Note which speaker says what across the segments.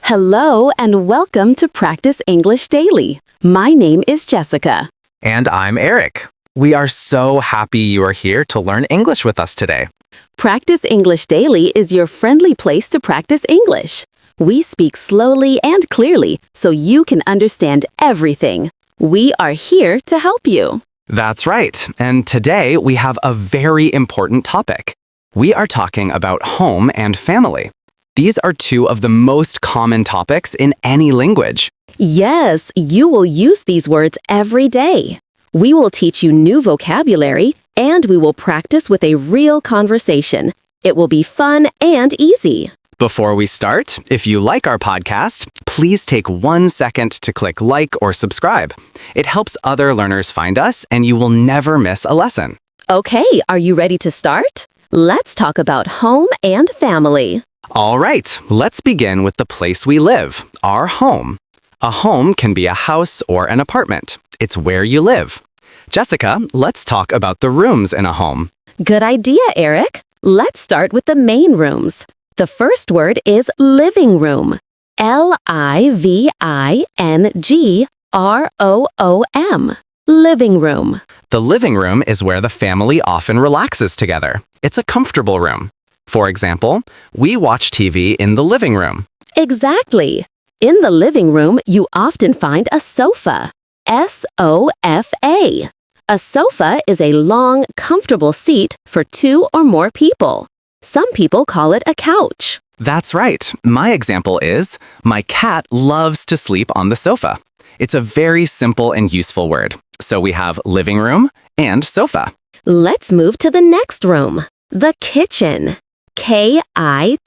Speaker 1: Hello and welcome to Practice English Daily. My name is Jessica.
Speaker 2: And I'm Eric. We are so happy you are here to learn English with us today.
Speaker 1: Practice English Daily is your friendly place to practice English. We speak slowly and clearly so you can understand everything. We are here to help you.
Speaker 2: That's right. And today we have a very important topic. We are talking about home and family. These are two of the most common topics in any language.
Speaker 1: Yes, you will use these words every day. We will teach you new vocabulary, and we will practice with a real conversation. It will be fun and easy.
Speaker 2: Before we start, if you like our podcast, please take 1 second to click like or subscribe. It helps other learners find us, and you will never miss a lesson.
Speaker 1: Okay, are you ready to start? Let's talk about home and family.
Speaker 2: All right, let's begin with the place we live, our home. A home can be a house or an apartment. It's where you live. Jessica, let's talk about the rooms in a home.
Speaker 1: Good idea, Eric. Let's start with the main rooms. The first word is living room. L-I-V-I-N-G-R-O-O-M. Living room.
Speaker 2: The living room is where the family often relaxes together. It's a comfortable room. For example, we watch TV in the living room.
Speaker 1: Exactly. In the living room, you often find a sofa. S-O-F-A. A sofa is a long, comfortable seat for 2 or more people. Some people call it a couch.
Speaker 2: That's right. My example is, my cat loves to sleep on the sofa. It's a very simple and useful word. So we have living room and sofa.
Speaker 1: Let's move to the next room. The kitchen. K-I-T-C-H.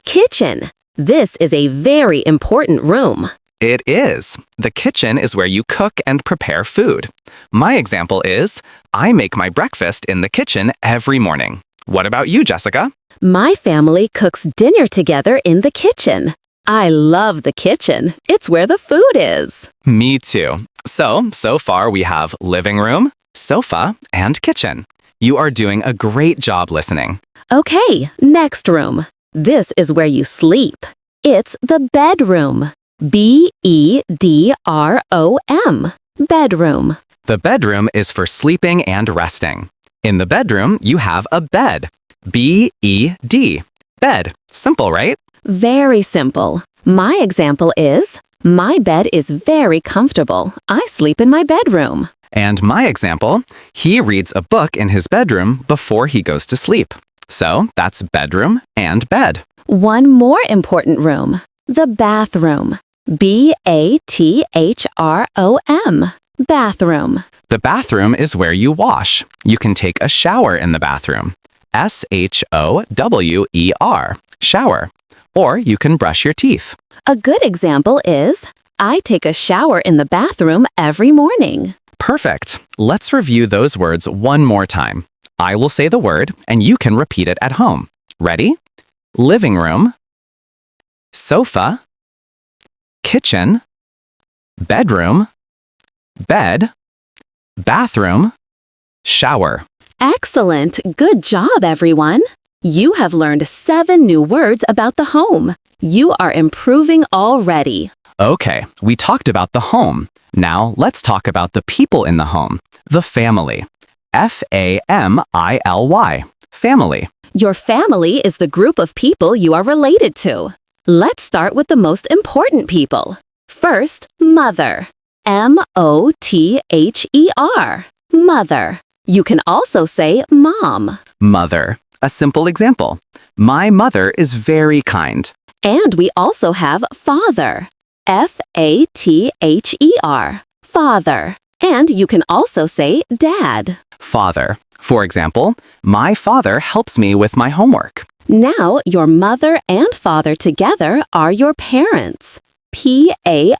Speaker 1: Kitchen. This is a very important room.
Speaker 2: It is. The kitchen is where you cook and prepare food. My example is, I make my breakfast in the kitchen every morning. What about you, Jessica?
Speaker 1: My family cooks dinner together in the kitchen. I love the kitchen. It's where the food is.
Speaker 2: Me too. So far we have living room, sofa, and kitchen. You are doing a great job listening.
Speaker 1: Okay, next room. This is where you sleep. It's the bedroom. B-E-D-R-O-M. Bedroom.
Speaker 2: The bedroom is for sleeping and resting. In the bedroom, you have a bed. B-E-D. Bed. Simple, right?
Speaker 1: Very simple. My example is, my bed is very comfortable. I sleep in my bedroom.
Speaker 2: And my example, he reads a book in his bedroom before he goes to sleep. So that's bedroom and bed.
Speaker 1: One more important room. The bathroom. B-A-T-H-R-O-M. Bathroom.
Speaker 2: The bathroom is where you wash. You can take a shower in the bathroom. S-H-O-W-E-R. Shower. Or you can brush your teeth.
Speaker 1: A good example is, I take a shower in the bathroom every morning.
Speaker 2: Perfect. Let's review those words one more time. I will say the word, and you can repeat it at home. Ready? Living room, sofa, kitchen, bedroom, bed, bathroom, shower.
Speaker 1: Excellent! Good job, everyone! You have learned 7 new words about the home. You are improving already.
Speaker 2: Okay, we talked about the home. Now let's talk about the people in the home, the family. F-A-M-I-L-Y. Family.
Speaker 1: Your family is the group of people you are related to. Let's start with the most important people. First, mother. M-O-T-H-E-R. Mother. You can also say mom.
Speaker 2: Mother. A simple example. My mother is very kind.
Speaker 1: And we also have father. F-A-T-H-E-R. Father. And you can also say dad.
Speaker 2: Father. For example, my father helps me with my homework.
Speaker 1: Now, your mother and father together are your parents. P-A-R-E-N-T-S.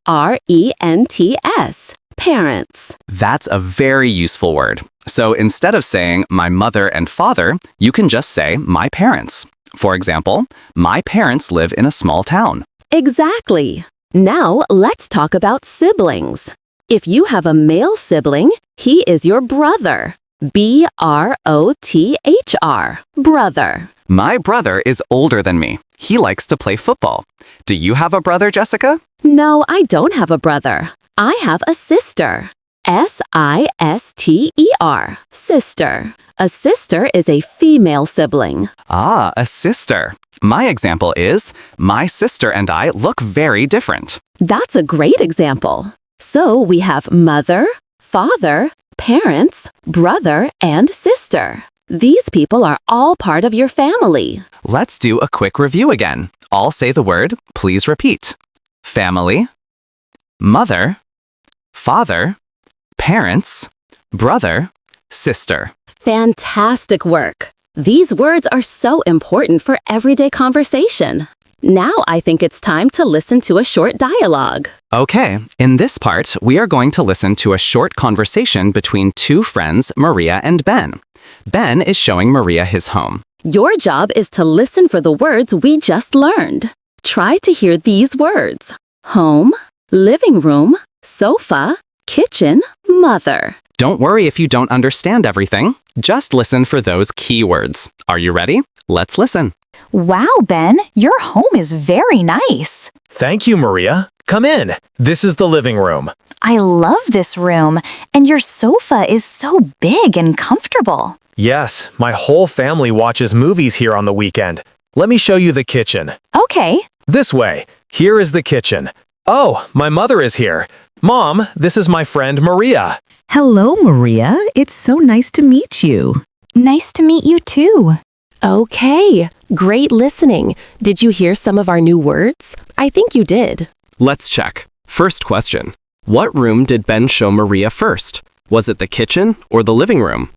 Speaker 1: Parents.
Speaker 2: That's a very useful word. So instead of saying my mother and father, you can just say my parents. For example, my parents live in a small town.
Speaker 1: Exactly. Now, let's talk about siblings. If you have a male sibling, he is your brother. B-R-O-T-H-R, brother.
Speaker 2: My brother is older than me. He likes to play football. Do you have a brother, Jessica?
Speaker 1: No, I don't have a brother. I have a sister. S-I-S-T-E-R, sister. A sister is a female sibling.
Speaker 2: Ah, a sister. My example is, my sister and I look very different.
Speaker 1: That's a great example. So we have mother, father, parents, brother, and sister. These people are all part of your family.
Speaker 2: Let's do a quick review again. I'll say the word, please repeat. Family, mother, father, parents, brother, sister.
Speaker 1: Fantastic work. These words are so important for everyday conversation. Now I think it's time to listen to a short dialogue.
Speaker 2: Okay, in this part, we are going to listen to a short conversation between two friends, Maria and Ben. Ben is showing Maria his home.
Speaker 1: Your job is to listen for the words we just learned. Try to hear these words: home, living room, sofa, kitchen, mother.
Speaker 2: Don't worry if you don't understand everything. Just listen for those key words. Are you ready? Let's listen.
Speaker 3: Wow, Ben, your home is very nice.
Speaker 4: Thank you, Maria. Come in. This is the living room.
Speaker 3: I love this room, and your sofa is so big and comfortable.
Speaker 4: Yes, my whole family watches movies here on the weekend. Let me show you the kitchen.
Speaker 3: Okay.
Speaker 4: This way. Here is the kitchen. Oh, my mother is here. Mom, this is my friend Maria.
Speaker 5: Hello, Maria. It's so nice to meet you.
Speaker 3: Nice to meet you too.
Speaker 1: Okay, great listening. Did you hear some of our new words? I think you did.
Speaker 6: Let's check. First question. What room did Ben show Maria first? Was it the kitchen or the living room?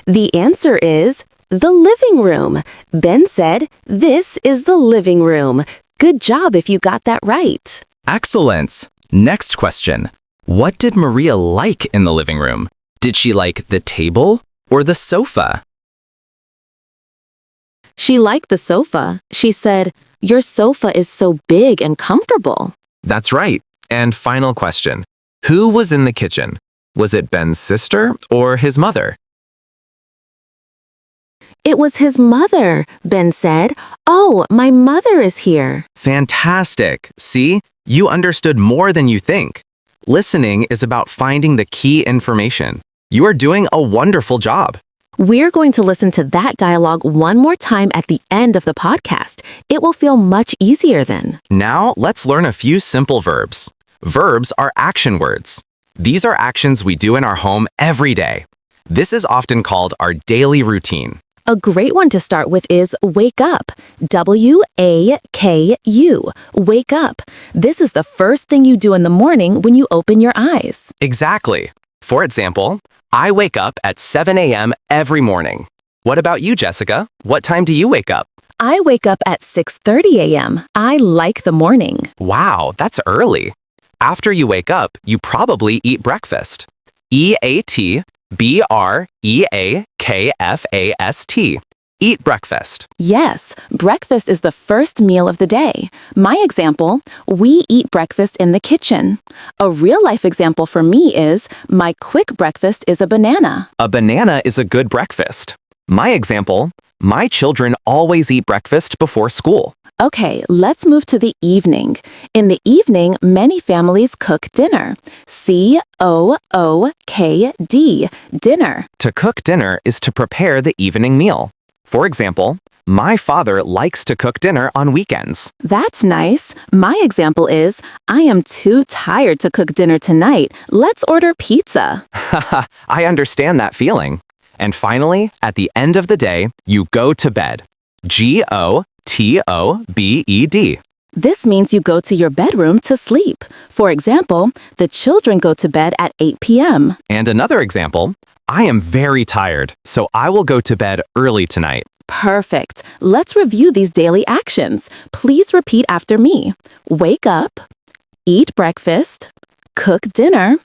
Speaker 1: The answer is the living room. Ben said, "This is the living room." Good job if you got that right.
Speaker 2: Excellent. Next question. What did Maria like in the living room? Did she like the table or the sofa?
Speaker 1: She liked the sofa. She said, "Your sofa is so big and comfortable."
Speaker 2: That's right. And final question. Who was in the kitchen? Was it Ben's sister or his mother?
Speaker 1: It was his mother, Ben said. "Oh, my mother is here."
Speaker 2: Fantastic. See, you understood more than you think. Listening is about finding the key information. You are doing a wonderful job.
Speaker 1: We're going to listen to that dialogue one more time at the end of the podcast. It will feel much easier then.
Speaker 2: Now, let's learn a few simple verbs. Verbs are action words. These are actions we do in our home every day. This is often called our daily routine.
Speaker 1: A great one to start with is wake up. W-A-K-U. Wake up. This is the first thing you do in the morning when you open your eyes.
Speaker 2: Exactly. For example, I wake up at 7 a.m. every morning. What about you, Jessica? What time do you wake up?
Speaker 1: I wake up at 6:30 a.m. I like the morning.
Speaker 2: Wow, that's early. After you wake up, you probably eat breakfast. E-A-T-B-R-E-A-K-F-A-S-T. Eat breakfast.
Speaker 1: Yes, breakfast is the first meal of the day. My example, we eat breakfast in the kitchen. A real-life example for me is, my quick breakfast is a banana.
Speaker 2: A banana is a good breakfast. My example, my children always eat breakfast before school.
Speaker 1: Okay, let's move to the evening. In the evening, many families cook dinner. C-O-O-K-D, dinner.
Speaker 2: To cook dinner is to prepare the evening meal. For example, my father likes to cook dinner on weekends.
Speaker 1: That's nice. My example is, I am too tired to cook dinner tonight. Let's order pizza.
Speaker 2: I understand that feeling. And finally, at the end of the day, you go to bed. G-O-T-O-B-E-D.
Speaker 1: This means you go to your bedroom to sleep. For example, the children go to bed at 8 p.m.
Speaker 2: And another example, I am very tired, so I will go to bed early tonight.
Speaker 1: Perfect. Let's review these daily actions. Please repeat after me. Wake up, eat breakfast, cook dinner,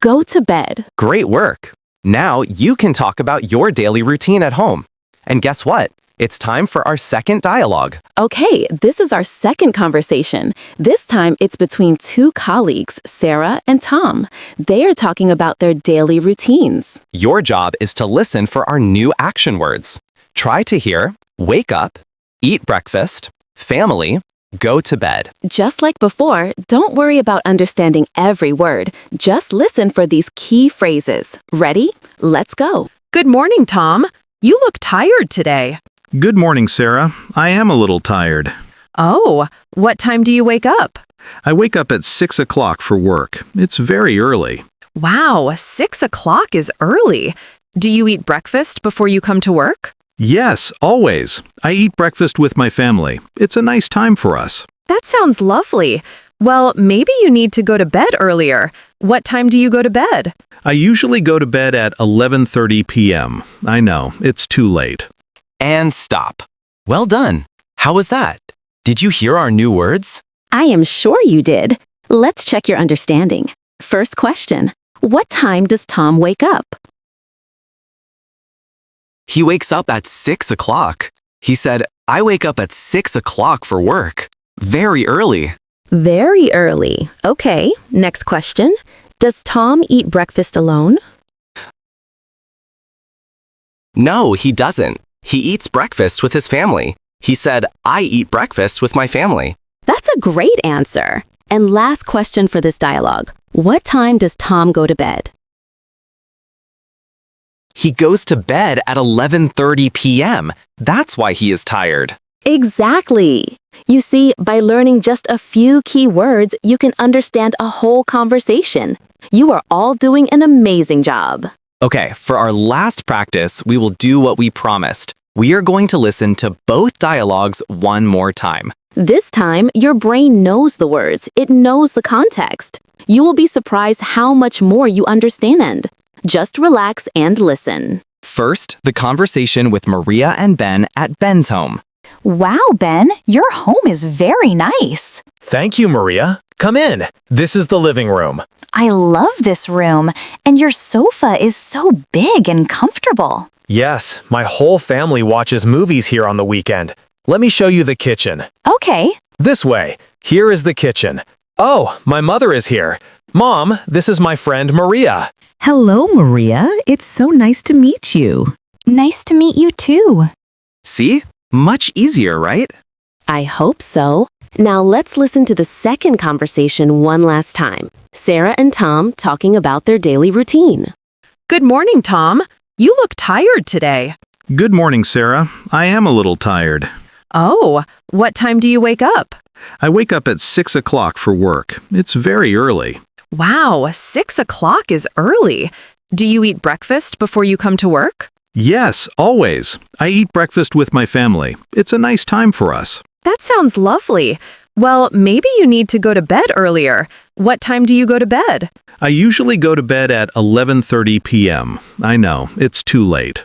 Speaker 1: go to bed.
Speaker 2: Great work. Now you can talk about your daily routine at home. And guess what? It's time for our second dialogue.
Speaker 1: Okay, this is our second conversation. This time it's between two colleagues, Sarah and Tom. They are talking about their daily routines.
Speaker 2: Your job is to listen for our new action words. Try to hear wake up, eat breakfast, family, go to bed.
Speaker 1: Just like before, don't worry about understanding every word. Just listen for these key phrases. Ready? Let's go.
Speaker 7: Good morning, Tom. You look tired today.
Speaker 8: Good morning, Sarah. I am a little tired.
Speaker 7: Oh, what time do you wake up?
Speaker 8: I wake up at 6 o'clock for work. It's very early.
Speaker 7: Wow, 6 o'clock is early. Do you eat breakfast before you come to work?
Speaker 8: Yes, always. I eat breakfast with my family. It's a nice time for us.
Speaker 7: That sounds lovely. Well, maybe you need to go to bed earlier. What time do you go to bed?
Speaker 8: I usually go to bed at 11:30 p.m. I know, it's too late.
Speaker 2: And stop. Well done. How was that? Did you hear our new words?
Speaker 1: I am sure you did. Let's check your understanding. First question. What time does Tom wake up?
Speaker 2: He wakes up at 6 o'clock. He said, I wake up at 6 o'clock for work. Very early.
Speaker 1: Very early. Okay, next question. Does Tom eat breakfast alone?
Speaker 2: No, he doesn't. He eats breakfast with his family. He said, I eat breakfast with my family.
Speaker 1: That's a great answer. And last question for this dialogue. What time does Tom go to bed?
Speaker 2: He goes to bed at 11:30 p.m. That's why he is tired.
Speaker 1: Exactly. You see, by learning just a few key words, you can understand a whole conversation. You are all doing an amazing job.
Speaker 2: Okay, for our last practice, we will do what we promised. We are going to listen to both dialogues one more time.
Speaker 1: This time, your brain knows the words. It knows the context. You will be surprised how much more you understand. Just relax and listen.
Speaker 2: First, the conversation with Maria and Ben at Ben's home.
Speaker 3: Wow, Ben, your home is very nice.
Speaker 4: Thank you, Maria. Come in. This is the living room.
Speaker 3: I love this room, and your sofa is so big and comfortable.
Speaker 4: Yes, my whole family watches movies here on the weekend. Let me show you the kitchen.
Speaker 3: Okay.
Speaker 4: This way. Here is the kitchen. Oh, my mother is here. Mom, this is my friend Maria.
Speaker 5: Hello, Maria. It's so nice to meet you.
Speaker 3: Nice to meet you too.
Speaker 2: See? Much easier, right?
Speaker 1: I hope so. Now let's listen to the second conversation one last time. Sarah and Tom talking about their daily routine.
Speaker 7: Good morning, Tom. You look tired today.
Speaker 8: Good morning, Sarah. I am a little tired.
Speaker 7: Oh, what time do you wake up?
Speaker 8: I wake up at 6 o'clock for work. It's very early.
Speaker 7: Wow, 6 o'clock is early. Do you eat breakfast before you come to work?
Speaker 8: Yes, always. I eat breakfast with my family. It's a nice time for us.
Speaker 7: That sounds lovely. Well, maybe you need to go to bed earlier. What time do you go to bed?
Speaker 8: I usually go to bed at 11:30 p.m. I know, it's too late.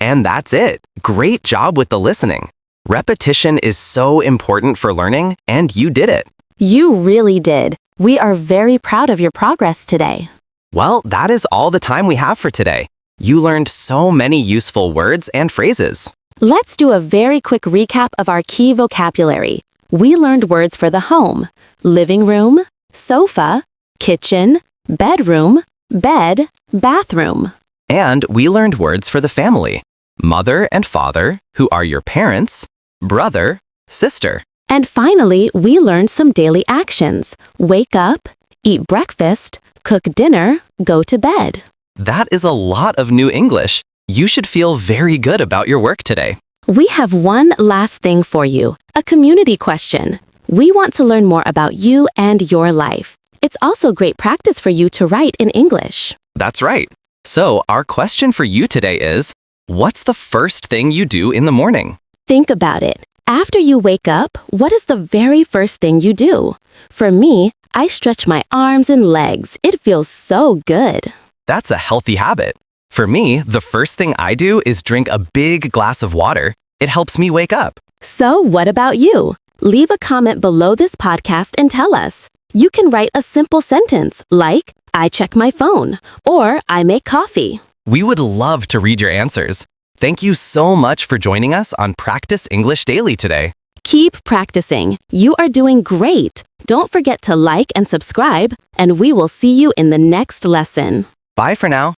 Speaker 2: And that's it. Great job with the listening. Repetition is so important for learning, and you did it.
Speaker 1: You really did. We are very proud of your progress today.
Speaker 2: Well, that is all the time we have for today. You learned so many useful words and phrases.
Speaker 1: Let's do a very quick recap of our key vocabulary. We learned words for the home: living room, sofa, kitchen, bedroom, bed, bathroom.
Speaker 2: And we learned words for the family: mother and father, who are your parents, brother, sister.
Speaker 1: And finally, we learned some daily actions: wake up, eat breakfast, cook dinner, go to bed.
Speaker 2: That is a lot of new English. You should feel very good about your work today.
Speaker 1: We have one last thing for you, a community question. We want to learn more about you and your life. It's also great practice for you to write in English.
Speaker 2: That's right. So our question for you today is, what's the first thing you do in the morning?
Speaker 1: Think about it. After you wake up, what is the very first thing you do? For me, I stretch my arms and legs. It feels so good.
Speaker 2: That's a healthy habit. For me, the first thing I do is drink a big glass of water. It helps me wake up.
Speaker 1: So what about you? Leave a comment below this podcast and tell us. You can write a simple sentence like, I check my phone, or I make coffee.
Speaker 2: We would love to read your answers. Thank you so much for joining us on Practice English Daily today.
Speaker 1: Keep practicing. You are doing great. Don't forget to like and subscribe, and we will see you in the next lesson.
Speaker 2: Bye for now.